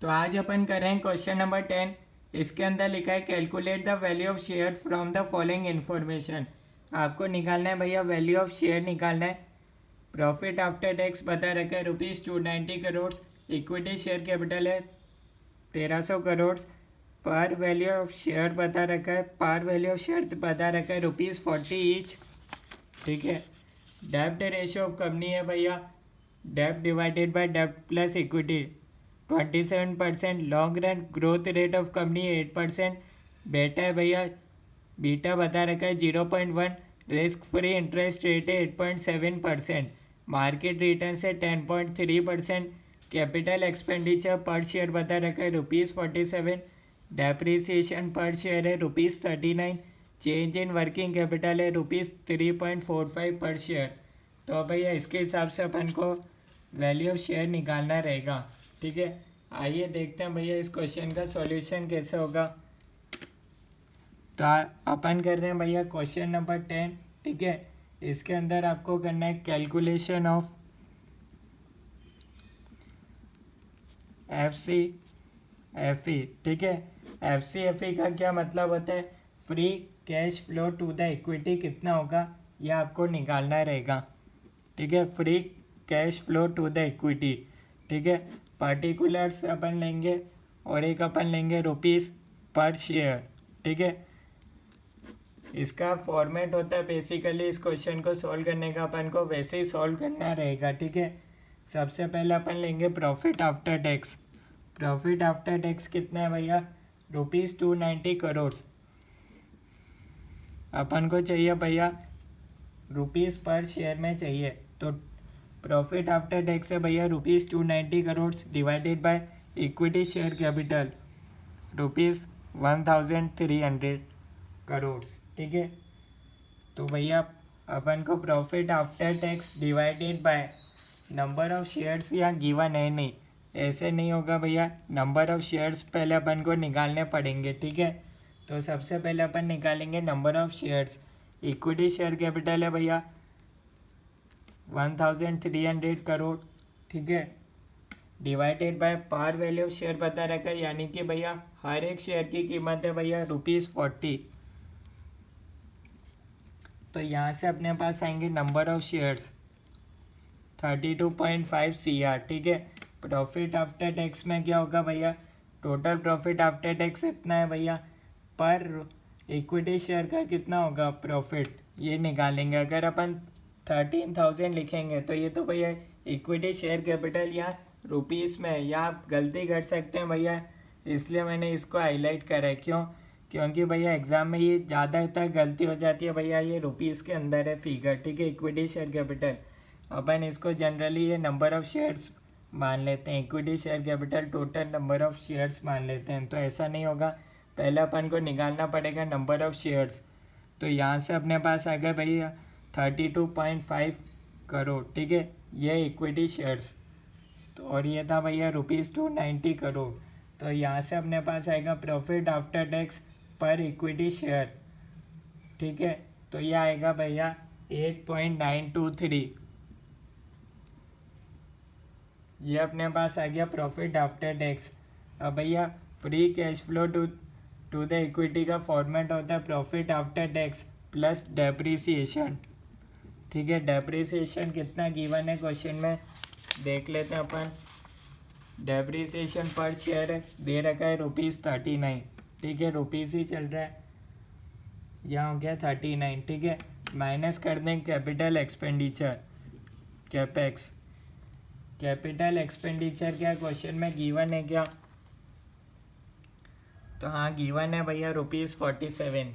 तो आज अपन कर रहे हैं क्वेश्चन नंबर 10। इसके अंदर लिखा है calculate the value of share from the following information. आपको निकालना है भैया, वैल्यू ऑफ शेयर निकालना है। प्रॉफिट आफ्टर टैक्स बता रखा है ₹290 करोड़। इक्विटी शेयर कैपिटल है 1300 करोड़। पर वैल्यू ऑफ शेयर बता रखा है, पार वैल्यू ऑफ शेयर बता रखा है ₹40 ईच। ठीक है। डेब्ट रेशियो ऑफ कंपनी है भैया, डेब्ट डिवाइडेड बाय डेब्ट plus equity 27%। Long run growth rate of company 8%। बेटा है भैया, बीटा बता रखा है 0.1। रिस्क फ्री इंटरेस्ट रेट है 8.7%। मार्केट रिटर्न है 10.3%। कैपिटल एक्सपेंडिचर पर शेयर बता रखा है ₹47। डेप्रीसिएशन पर शेयर है ₹39। चेंज इन वर्किंग कैपिटल है ₹3.45 पर शेयर। तो भैया इसके हिसाब से अपन को वैल्यू ऑफ शेयर निकालना रहेगा। ठीक है, आइए देखते हैं भैया इस क्वेश्चन का सॉल्यूशन कैसे होगा। तो अपन कर रहे हैं भैया क्वेश्चन नंबर 10। ठीक है, इसके अंदर आपको करना है कैलकुलेशन ऑफ FCFE। ठीक है, FCFE का क्या मतलब होता है? Free cash flow to the equity कितना होगा, यह आपको निकालना रहेगा। ठीक है, free cash flow to the equity. ठीक है, पर्टिकुलर्स अपन लेंगे और एक अपन लेंगे रुपीस पर शेयर। ठीक है, इसका फॉर्मेट होता है बेसिकली इस क्वेश्चन को सॉल्व करने का अपन को वैसे ही सॉल्व करना रहेगा। ठीक है, सबसे पहले अपन लेंगे profit after tax. Profit after tax कितना है भैया? ₹290 करोड़। अपन को चाहिए भैया रुपीस पर शेयर में चाहिए, तो प्रॉफिट आफ्टर टैक्स है भैया ₹290 crore divided by equity share capital ₹1300 crore. ठीक है, तो भैया अपन को profit after tax divided by number of shares यहाँ गिवन है नहीं, ऐसे नहीं होगा भैया। नंबर ऑफ शेयर्स पहले अपन को निकालने पड़ेंगे। ठीक है, तो सबसे पहले अपन निकालेंगे number of shares. Equity share capital है भैया 1300 करोड़। ठीक है, divided by par value of share बता रखा है, यानी कि भैया हर एक शेयर की कीमत है भैया ₹40। तो यहाँ से अपने पास आएंगे नंबर ऑफ शेयर्स 32.5 CR। ठीक है, प्रॉफिट आफ्टर टैक्स में क्या होगा भैया? टोटल प्रॉफिट आफ्टर टैक्स इतना है भैया, पर इक्विटी शेयर का कितना होगा प्रॉफिट, ये निकालेंगे। अगर अपन 13,000 लिखेंगे तो ये तो भैया इक्विटी शेयर कैपिटल यहाँ रुपीस में है, यहाँ आप गलती कर सकते हैं भैया, इसलिए मैंने इसको हाईलाइट करा है। क्यों? क्योंकि भैया एग्जाम में ये ज़्यादातर गलती हो जाती है भैया, ये रुपीस के अंदर है फिगर। ठीक है, इक्विटी शेयर कैपिटल अपन इसको जनरली ये नंबर ऑफ शेयर्स मान लेते हैं, equity share capital total number of shares मान लेते हैं, तो ऐसा नहीं होगा। पहले अपन को निकालना पड़ेगा नंबर ऑफ शेयर्स। तो यहाँ से अपने पास आ गए भैया 32.5 करोड़। ठीक है, ये इक्विटी शेयर्स, तो और ये था भैया ₹290 करोड़। तो यहाँ से अपने पास आएगा प्रॉफिट आफ्टर टैक्स पर इक्विटी शेयर। ठीक है, तो ये आएगा भैया 8.923। ये अपने पास आ गया प्रॉफिट आफ्टर टैक्स। अब भैया free cash flow to the equity का फॉर्मेट होता है profit after tax plus depreciation. ठीक है, डेप्रीसिएशन कितना गिवन है क्वेश्चन में देख लेते हैं अपन। डेप्रीसिएशन पर शेयर दे रखा है ₹39। ठीक है, रुपीस ही चल रहा है, यहाँ हो गया 39। ठीक है, माइनस कर दें capital expenditure capex. Capital expenditure क्या क्वेश्चन में गिवन है क्या? तो हाँ गिवन है भैया ₹47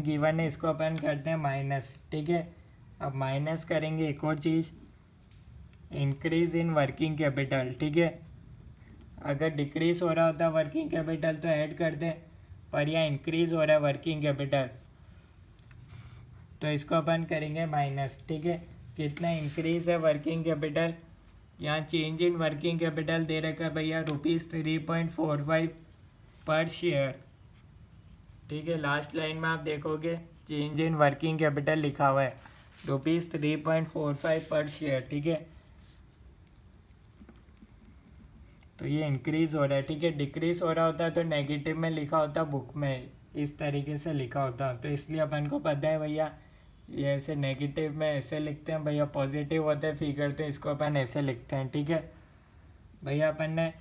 गिवन है, इसको अपन करते हैं माइनस। ठीक है, अब माइनस करेंगे एक और चीज़, इंक्रीज इन वर्किंग कैपिटल। ठीक है, अगर डिक्रीज हो रहा होता वर्किंग कैपिटल तो ऐड कर दें, पर यह इंक्रीज हो रहा है वर्किंग कैपिटल, तो इसको अपन करेंगे माइनस। ठीक है, कितना इंक्रीज है वर्किंग कैपिटल? यहाँ चेंज इन वर्किंग कैपिटल दे रखा है भैया ₹3.45 पर शेयर। ठीक है, लास्ट लाइन में आप देखोगे चेंज इन वर्किंग कैपिटल लिखा हुआ है ₹3.45 पर शेयर। ठीक है, तो ये इंक्रीज़ हो रहा है, ठीक है। डिक्रीज हो रहा होता है तो नेगेटिव में लिखा होता बुक में, इस तरीके से लिखा होता, तो इसलिए अपन को पता है भैया ये ऐसे नेगेटिव में ऐसे लिखते हैं भैया, पॉजिटिव होते हैं फिगर तो इसको अपन ऐसे लिखते हैं, ठीक है भैया। अपन ने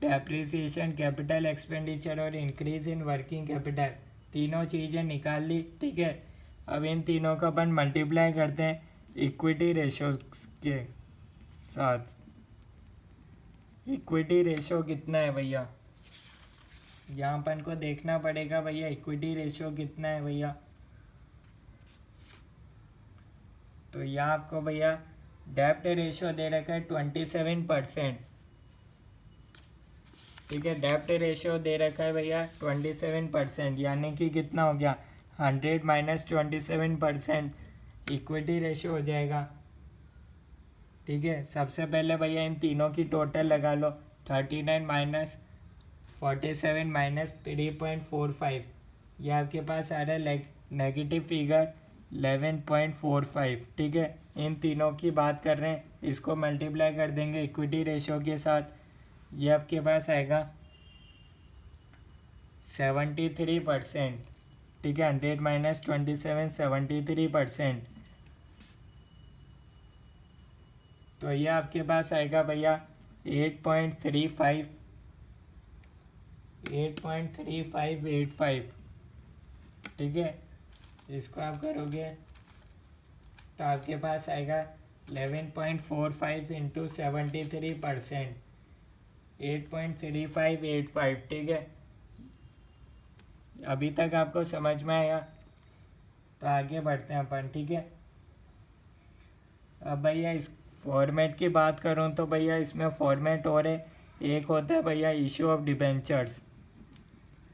डेप्रिसिएशन, कैपिटल एक्सपेंडिचर और इंक्रीज इन वर्किंग कैपिटल तीनों चीज़ें निकाल ली, ठीक है। अब इन तीनों का अपन मल्टीप्लाई करते हैं इक्विटी रेशो के साथ। इक्विटी रेशो कितना है भैया, यहाँ अपन को देखना पड़ेगा भैया इक्विटी रेशो कितना है भैया। तो यहाँ आपको भैया डेप्ट रेशो दे रखा है 27%, ठीक है। डेप्ट रेशो दे रखा है भैया 27%, यानी कि कितना हो गया 100 माइनस 27% इक्विटी रेशो हो जाएगा, ठीक है। सबसे पहले भैया इन तीनों की टोटल लगा लो, 39 माइनस 47 माइनस 3.45, ये आपके पास आ रहा है नेगेटिव फिगर 11.45, ठीक है। इन तीनों की बात कर रहे हैं, इसको मल्टीप्लाई कर देंगे इक्विटी रेशो के साथ, ये आपके पास आएगा 73%, ठीक है। 100 माइनस 27 73%, तो ये आपके पास आएगा भैया 8.3585, ठीक है। इसको आप करोगे तो आपके पास आएगा 11.45 इंटू 73%, 8.3585, ठीक है। अभी तक आपको समझ में आया, तो आगे बढ़ते हैं अपन, ठीक है। अब भैया इस फॉर्मेट की बात करूं तो भैया इसमें फॉर्मेट और है, एक होता है भैया इशू ऑफ डिबेंचर्स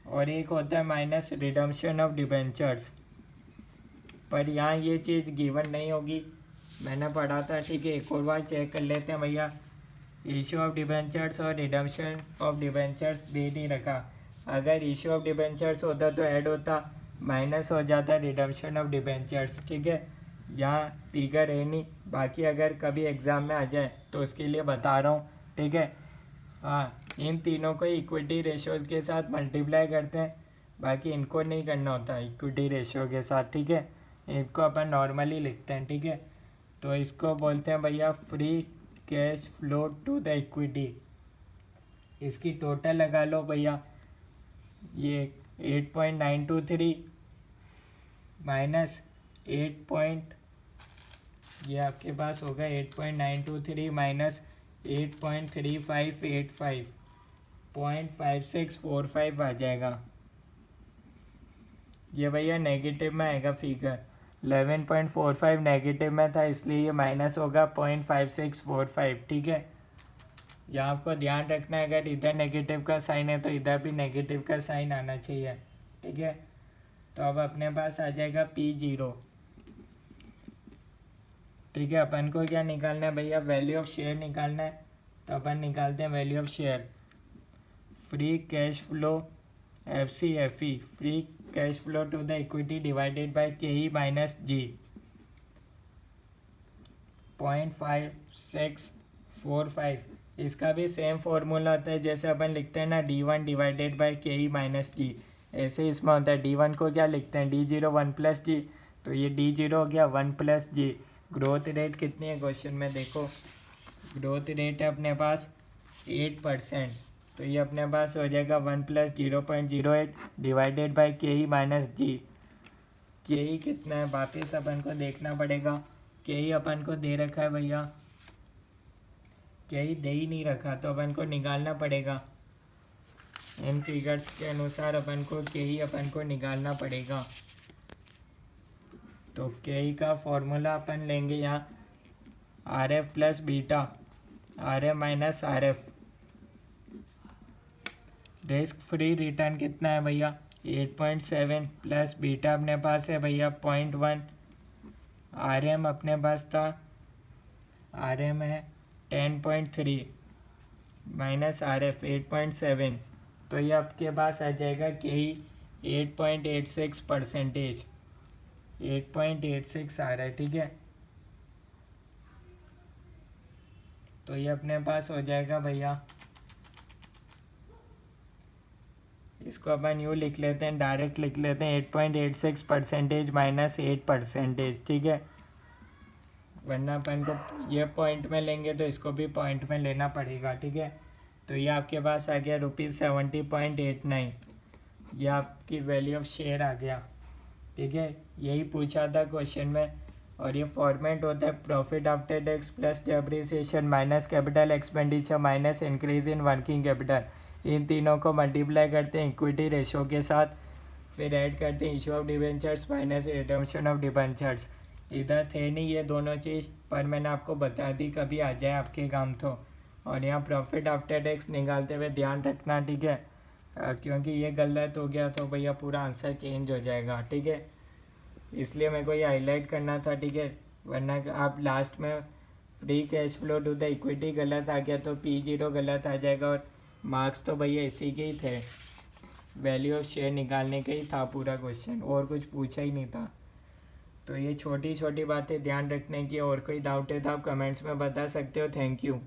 और एक होता है माइनस रिडम्पशन ऑफ डिबेंचर्स, पर यहाँ ये चीज़ गिवन नहीं होगी, मैंने पढ़ा था, ठीक है। एक और बार चेक कर लेते हैं भैया, इशू ऑफ डिबेंचर्स और रिडम्पशन ऑफ डिबेंचर्स दे नहीं रखा, अगर इशू ऑफ डिबेंचर्स होता तो ऐड होता, माइनस हो जाता रिडम्पशन ऑफ डिबेंचर्स, ठीक है। यहाँ फिगर है नहीं, बाकी अगर कभी एग्ज़ाम में आ जाए तो उसके लिए बता रहा हूँ, ठीक है। हाँ, इन तीनों को इक्विटी रेशोज़ के साथ मल्टीप्लाई करते हैं, बाकी इनको नहीं करना होता इक्विटी रेशो के साथ, ठीक है। इनको अपन नॉर्मली लिखते हैं, ठीक है। तो इसको बोलते हैं भैया free cash flow to the equity. इसकी टोटल लगा लो भैया, ये 8.923 माइनस 8 ये आपके पास होगा 8.923 माइनस 8.3585, 0.5645 आ जाएगा। ये भैया नेगेटिव में आएगा फिगर, 11.45 नेगेटिव में था इसलिए ये माइनस होगा 0.5645, ठीक है। यहाँ आपको ध्यान रखना है, अगर इधर नेगेटिव का साइन है तो इधर भी नेगेटिव का साइन आना चाहिए, ठीक है। तो अब अपने पास आ जाएगा P0, ठीक है। अपन को क्या निकालना है भैया, वैल्यू ऑफ शेयर निकालना है, तो अपन निकालते हैं value of share. Free cash flow FCFE, free cash flow to the equity divided by KE minus G, 0.5645। इसका भी सेम फॉर्मूला होता है जैसे अपन लिखते हैं ना D1 divided by KE minus G, ऐसे इसमें होता है। D1 को क्या लिखते हैं D0 1 प्लस G, तो ये D0 हो गया 1 प्लस G। ग्रोथ रेट कितनी है क्वेश्चन में देखो, ग्रोथ रेट है अपने पास 8%, तो ये अपने पास हो जाएगा 1 plus 0.08 divided by KE minus G। KE कितना है वापिस अपन को देखना पड़ेगा, KE अपन को दे रखा है भैया, KE दे ही नहीं रखा तो अपन को निकालना पड़ेगा, इन फिगर्स के अनुसार अपन को KE अपन को निकालना पड़ेगा। तो KE का फॉर्मूला अपन लेंगे यहाँ RF plus beta, RF minus RF। Risk free return कितना है भैया 8.7 प्लस बीटा अपने पास है भैया 0.1, RM अपने पास था, RM है 10.3 माइनस RF 8.7, तो ये आपके पास आ जाएगा KE 8.86%, 8.86 आ रहा है, ठीक है। तो ये अपने पास हो जाएगा भैया इसको अपन यूँ लिख लेते हैं, डायरेक्ट लिख लेते हैं 8.86% माइनस 8%, ठीक है। वरना अपन को ये पॉइंट में लेंगे तो इसको भी पॉइंट में लेना पड़ेगा, ठीक है। तो ये आपके पास आ गया ₹70.89, ये आपकी वैल्यू ऑफ शेयर आ गया, ठीक है। यही पूछा था क्वेश्चन में। और ये फॉर्मेट होता है profit after tax plus depreciation minus capital expenditure minus increase in working capital. इन तीनों को मल्टीप्लाई करते हैं इक्विटी रेशो के साथ, फिर ऐड करते हैं issue of debentures minus redemption of debentures. इधर थे नहीं ये दोनों चीज़, पर मैंने आपको बता दी, कभी आ जाए आपके काम तो। और यहाँ प्रॉफिट आफ्टर टैक्स निकालते हुए ध्यान रखना, ठीक है, क्योंकि ये गलत हो गया तो भैया पूरा आंसर चेंज हो जाएगा, ठीक है। इसलिए मेरे को ये हाईलाइट करना था, ठीक है। वरना आप लास्ट में free cash flow to the equity गलत आ गया तो P0 गलत आ जाएगा, और मार्क्स तो भैया इसी के ही थे, वैल्यू ऑफ शेयर निकालने का ही था पूरा क्वेश्चन, और कुछ पूछा ही नहीं था। तो ये छोटी छोटी बातें ध्यान रखने की। और कोई डाउट है तो आप कमेंट्स में बता सकते हो। Thank you.